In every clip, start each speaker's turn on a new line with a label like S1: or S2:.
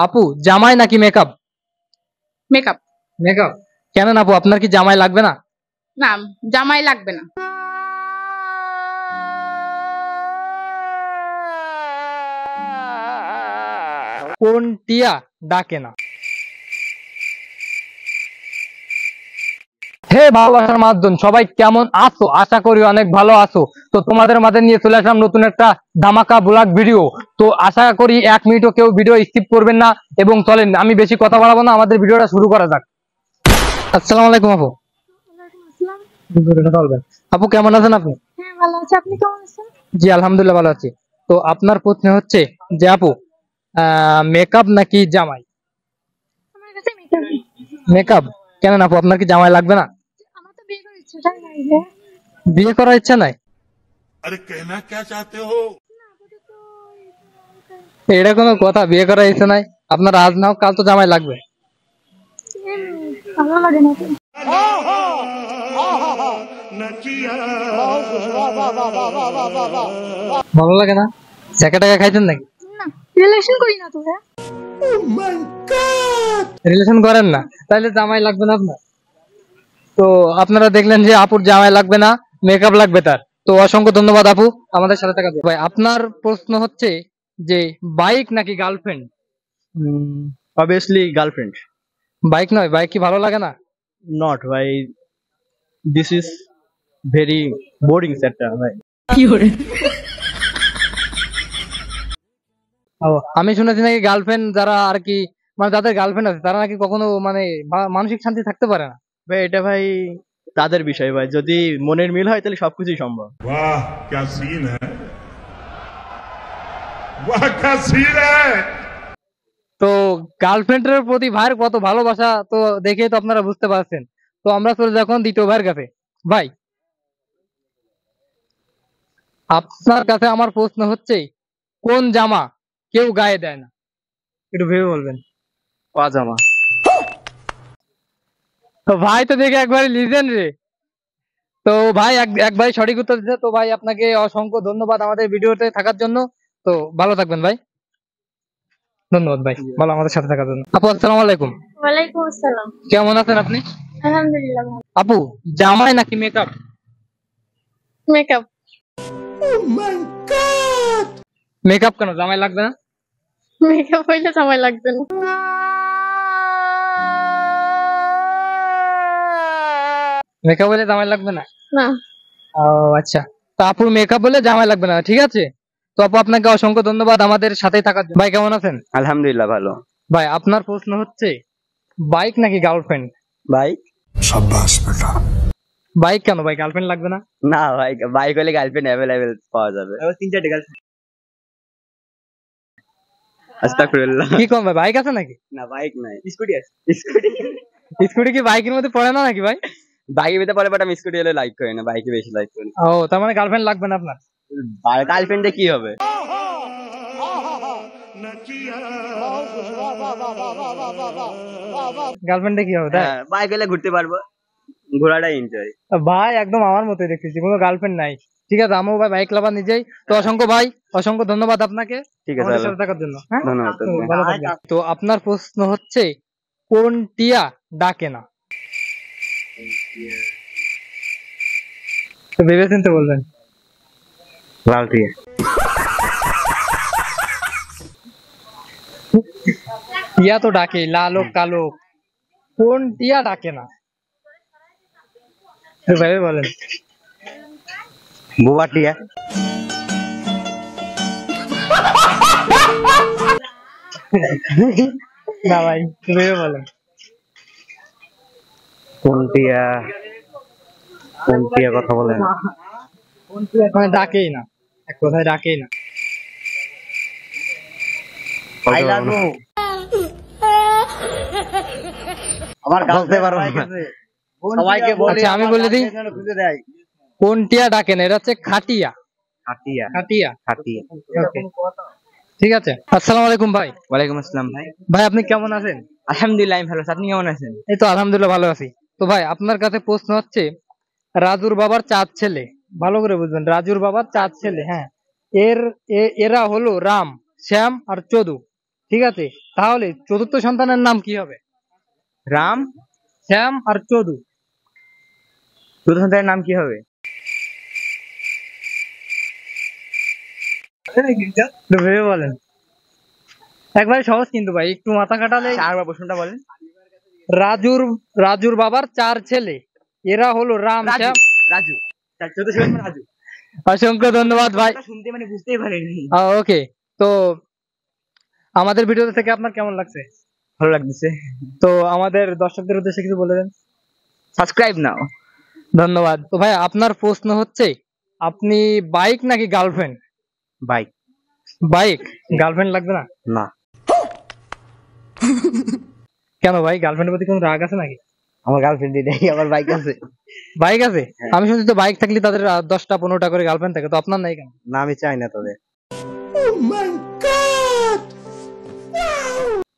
S1: আপু জামাই নাকি মেকআপ?
S2: মেকআপ।
S1: মেকআপ কেন না আপু, আপনার কি জামাই লাগবে না?
S2: না, জামাই লাগবে না।
S1: কোন টিয়া ডাকে না? হে ভালোবাসার মাধ্যম, সবাই কেমন আছো? আশা করি অনেক ভালো আছো। তো তোমাদের মাঝে নিয়ে চলে আসলাম নতুন একটা ধামাকা ব্লগ ভিডিও। তো আশা করি 1 মিনিটও কেউ ভিডিও স্কিপ করবেন না। এবং চলেন আমি বেশি কথা বাড়াবো না, আমাদের ভিডিওটা শুরু করা যাক। আসসালামু আলাইকুম আপু। আপু কেমন আছেন আপনি?
S2: হ্যাঁ, ভালো আছি। আপনি কেমন আছেন?
S1: জি আলহামদুলিল্লাহ ভালো আছি। তো আপনার প্রশ্ন হচ্ছে যে আপু মেকআপ নাকি জামাই?
S2: আমার কাছে মেকআপ।
S1: মেকআপ কেন না আপু, আপনার কি জামাই লাগবে না?
S2: আমার তো বিয়ে করার ইচ্ছাটা নাই যে।
S1: বিয়ে করার ইচ্ছা নাই?
S3: अरे कहना क्या चाहते हो?
S1: এটা কোনো কথা? বিয়ে করার ইচ্ছা নাই আপনার, আজ না হোক কাল তো জামাই লাগবে।
S2: ভালো লাগে না তো।
S1: ভালো লাগে না? টাকা টাকা খাইছেন নাকি?
S2: না, রিলেশন করি না তো।
S1: রিলেশন করেন না, তাহলে জামাই লাগবে না আপনার? তো আপনারা দেখলেন যে আপুর জামাই লাগবে না, মেকআপ লাগবে তার। তো অসংখ্য ধন্যবাদ আপু আমাদের সাথে থাকার জন্য। ভাই আপনার প্রশ্ন হচ্ছে যে বাইক নাকি গার্লফ্রেন্ড?
S4: Obviously girlfriend.
S1: বাইক নয়? বাইক কি ভালো লাগে না?
S4: Not why this is very boring chapter. Right?
S1: ও, আমি শুনেছি নাকি গার্লফ্রেন্ড যারা আর কি, মানে যাদের গার্লফ্রেন্ড আছে তারা নাকি কখনো মানে মানসিক শান্তি থাকতে পারে না।
S4: ভাই এটা ভাই তাদের বিষয় ভাই, যদি মনের মিল হয় তাহলে সবকিছুই সম্ভব।
S3: वाह क्या सीन है, वाह क्या सीन है।
S1: তো গার্লফ্রেন্ডের প্রতি ভাইয়ের কত ভালোবাসা তো দেখেই তো আপনারা বুঝতে পারছেন। তো আমরা চলে যাই এখন দ্বিতীয় ভাইয়ের কাছে। ভাই আপনার কাছে আমার প্রশ্ন হচ্ছে কোন জামা কেউ গায়ে দেয় না? একটু ভেবে বলবেন।
S4: পাজামা।
S1: তো ভাই তো দেখে একবারে লিজেন্ড রে। তো ভাই এক ভাই সঠিক উত্তর দিচ্ছে। তো ভাই আপনাকে অসংখ্য ধন্যবাদ আমাদের ভিডিওতে থাকার জন্য। তো ভালো থাকবেন ভাই। ধন্যবাদ ভাই ভালো আমাদের সাথে থাকার জন্য। আপু আসসালামু আলাইকুম।
S2: ওয়ালাইকুম আসসালাম।
S1: কেমন আছেন আপনি?
S2: আলহামদুলিল্লাহ ভালো।
S1: আপু জামাই নাকি মেকআপ?
S2: মেকআপ।
S1: মেকআপ কেন, জামাই লাগবে না?
S2: মেকআপ হইলে জামাই লাগবে না।
S1: মেকআপ হলে জামাই লাগবে না?
S2: না।
S1: ও আচ্ছা। তো আপুর মেকআপ বলে জামাই লাগবে না, ঠিক আছে। তো আপু আপনাকে অসংখ্য ধন্যবাদ আমাদের সাথেই থাকার জন্য। ভাই কেমন আছেন?
S4: আলহামদুলিল্লাহ ভালো।
S1: ভাই আপনার প্রশ্ন হচ্ছে বাইক নাকি গার্লফ্রেন্ড?
S4: বাইক।
S3: शाबाश बेटा।
S1: বাইক কেন ভাই, গার্লফ্রেন্ড লাগবে না?
S4: না ভাই, বাইক হলে গার্লফ্রেন্ড অ্যাভেলেবেল পাওয়া যাবে। তিন চারটে গার্লফ্রেন্ড। আস্তাগফিরুল্লাহ।
S1: কি কোন ভাই, বাইক আছে নাকি?
S4: না বাইক নাই, স্কুটি আছে। স্কুটি।
S1: স্কুটি কি বাইকের মধ্যে পড়ে না নাকি ভাই?
S4: বাইকের ভিতরে পরে, বাট আমি স্কুটি হলে লাইক করি না, বাইকে বেশি লাইক করি।
S1: ও তার মানে গার্লফ্রেন্ড লাগবে না আপনার?
S4: গার্লফ্রেন্ডে কি হবে?
S1: গার্লফ্রেন্ডে কি হবে তাই?
S4: বাইক হলে ঘুরতে পারবো, ঘোরাটাই এনজয়।
S1: ভাই একদম আমার মতোই দেখতেছি, কোনো গার্লফ্রেন্ড নাই। ঠিক আছে, আমিও ভাই বাইক লাভার নিজেই। তো অসংখ্য ভাই অসংখ্য ধন্যবাদ আপনাকে
S4: ঠিক আছে,
S1: আমাদের সাথে থাকার জন্য। হ্যাঁ
S4: ধন্যবাদ।
S1: তো ভালো থাকবেন। তো আপনার প্রশ্ন হচ্ছে কোন টিয়া ডাকে না? তো ভেবে চিন্তে বলবেন।
S4: লাল টিয়া।
S1: টিয়া তো ডাকে, লাল হোক কালো হোক, কোন টিয়া ডাকে না? তো ভেবে বলেন।
S4: বোবা টিয়া।
S1: না ভাই, তো ভেবে বলেন।
S4: কোন টিয়া, কোন টিয়া কথা বলেন?
S1: কোন টিয়া মানে ডাকেই না, এক কথায় ডাকেই না।
S4: I love you. আমার বলতে পারবো না। সবাইকে বলি।
S1: আচ্ছা আমি বলে দিই,
S4: খুঁজে দেয়।
S1: কোন টিয়া ডাকে না, এটা হচ্ছে খাটিয়া।
S4: খাটিয়া।
S1: খাটিয়া।
S4: খাটিয়া।
S1: Okay, ঠিক আছে। আসসালামু আলাইকুম ভাই।
S4: ওয়ালাইকুম আসসালাম ভাই।
S1: ভাই আপনি কেমন আছেন?
S4: আলহামদুলিল্লাহ আমি ভালো আছি, আপনি কেমন আছেন?
S1: এই তো আলহামদুলিল্লাহ ভালো আছি। তো ভাই আপনার কাছে প্রশ্ন হচ্ছে রাজুর বাবার 4 ছেলে, ভালো করে বুঝবেন, রাজুর বাবার 4 ছেলে। হ্যাঁ, এরা হলো রাম, শ্যাম আর চদু, ঠিক আছে, তাহলে চতুর্থ সন্তানের নাম কি হবে?
S4: রাম।
S1: শ্যাম আর চদু।
S4: চতুর্থ সন্তানের নাম কি হবে?
S1: একটু ভেবে বলেন, একবারে সহজ কিন্তু ভাই, একটু মাথা খাটালে।
S4: আরেকবার প্রশ্নটা বলেন।
S1: রাজুর বাবার 4 ছেলে, এরা হলো রাম, শ্যাম।
S4: রাজু। চতুর্থ সন্তান রাজু।
S1: অসংখ্য ধন্যবাদ ভাই।
S4: শুনতে মানে বুঝতেই পারিনি।
S1: ওকে, তো আমাদের ভিডিও থেকে আপনার কেমন লাগছে?
S4: ভালো লাগতেছে।
S1: তো আমাদের দর্শকদের উদ্দেশ্যে কিছু বলে দেন।
S4: সাবস্ক্রাইব নাও।
S1: ধন্যবাদ। তো ভাই আপনার প্রশ্ন হচ্ছে, আপনি বাইক নাকি গার্লফ্রেন্ড?
S4: বাইক।
S1: বাইক, গার্লফ্রেন্ড লাগবে না?
S4: না।
S1: কেন ভাই, গার্লফ্রেন্ডের প্রতি কোনো রাগ আছে নাকি?
S4: আমার গার্লফ্রেন্ড নেই, আমার বাইক আছে।
S1: বাইক আছে? আমি শুনছি তো বাইক থাকলে তাদের 10টা 15টা করে গার্লফ্রেন্ড থাকে, তো আপনার নাই কেন?
S4: না, আমি চাই না তাদের।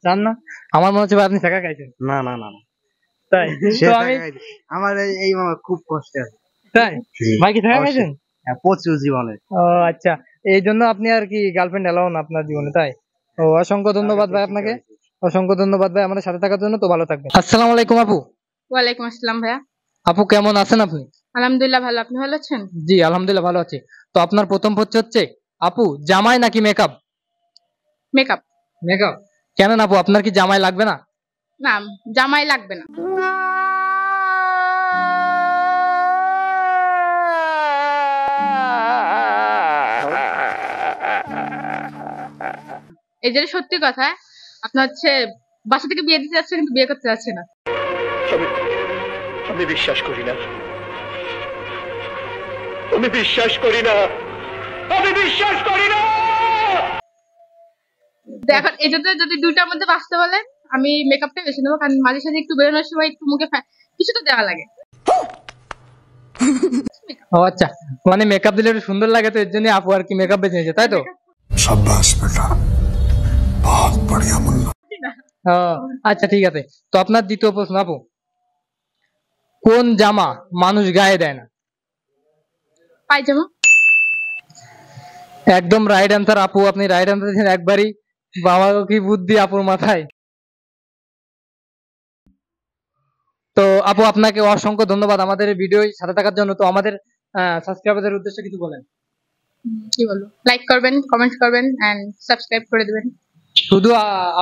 S1: জান না, আমার মনে হচ্ছে ভাই আপনি শেখা খাইছেন।
S4: না না না না।
S1: তাই? তো আমি
S4: আমার এই মামা খুব কষ্টে আছে।
S1: তাই ভাই কি শেখা খাইছেন?
S4: হ্যাঁ, প্রচুর জীবনে।
S1: ও আচ্ছা, এই জন্য আপনি আর কি গার্লফ্রেন্ড এলাও না আপনার জীবনে, তাই? ও অসংখ্য ধন্যবাদ ভাই আপনাকে, অসংখ্য ধন্যবাদ ভাই আমাদের সাথে থাকার জন্য। তো ভালো থাকবেন। আসসালামু আলাইকুম আপু।
S2: ওয়ালাইকুম আসসালাম ভাইয়া।
S1: আপু কেমন আছেন আপনি?
S2: আলহামদুলিল্লাহ ভালো, আপনি ভালো আছেন?
S1: জি আলহামদুলিল্লাহ ভালো আছি। তো আপনার প্রথম প্রশ্ন হচ্ছে, আপু জামাই নাকি মেকআপ?
S2: মেকআপ।
S1: মেকআপ। কেন আপু, আপনার কি জামাই লাগবে না?
S2: না, জামাই লাগবে না। এই যে সত্যি কথা, আপনার হচ্ছে বাসা থেকে বিয়ে দিতে যাচ্ছে কিন্তু বিয়ে করতে যাচ্ছে না।
S5: আমি বিশ্বাস করি না, আমি বিশ্বাস করি না, আমি বিশ্বাস করি না।
S2: তো এখন এই জন্য যদি দুইটার মধ্যে বাঁচতে বলে, আমি মেকআপটা বেছে নেবো, কারণ মাঝে সাঝে একটু বেরোনোর সময় একটু মুখে কিছু তো দেওয়া লাগে।
S1: ও আচ্ছা, মানে মেকআপ দিলে একটু সুন্দর লাগে, তো এর জন্য আপু আর কি মেকআপ বেছে নিয়েছে, তাই তো?
S3: शाबाश बेटा, बहुत बढ़िया मुन्ना।
S1: ও আচ্ছা ঠিক আছে। তো আপনার দ্বিতীয় প্রশ্ন, আপু কোন জামা মানুষ গায়ে দেয় না?
S2: পায়জামা।
S1: একদম রাইট অ্যান্সার আপু, আপনি রাইট অ্যান্সার দিয়েছেন একবারই। বাবা গো, কি বুদ্ধি আপুর মাথায়। তো আপু আপনাকে অসংখ্য ধন্যবাদ আমাদের ভিডিও সাথে থাকার জন্য। তো আমাদের সাবস্ক্রাইবারদের উদ্দেশ্যে কিছু বলেন।
S2: কি বলবো, লাইক করবেন, কমেন্ট করবেন এন্ড সাবস্ক্রাইব করে দিবেন।
S1: শুধু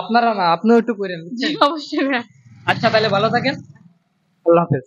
S1: আপনারা না, আপনিও একটু করেন, বুঝছেন?
S2: অবশ্যই ভাইয়া।
S1: আচ্ছা তাহলে ভালো থাকেন, আল্লাহ হাফেজ।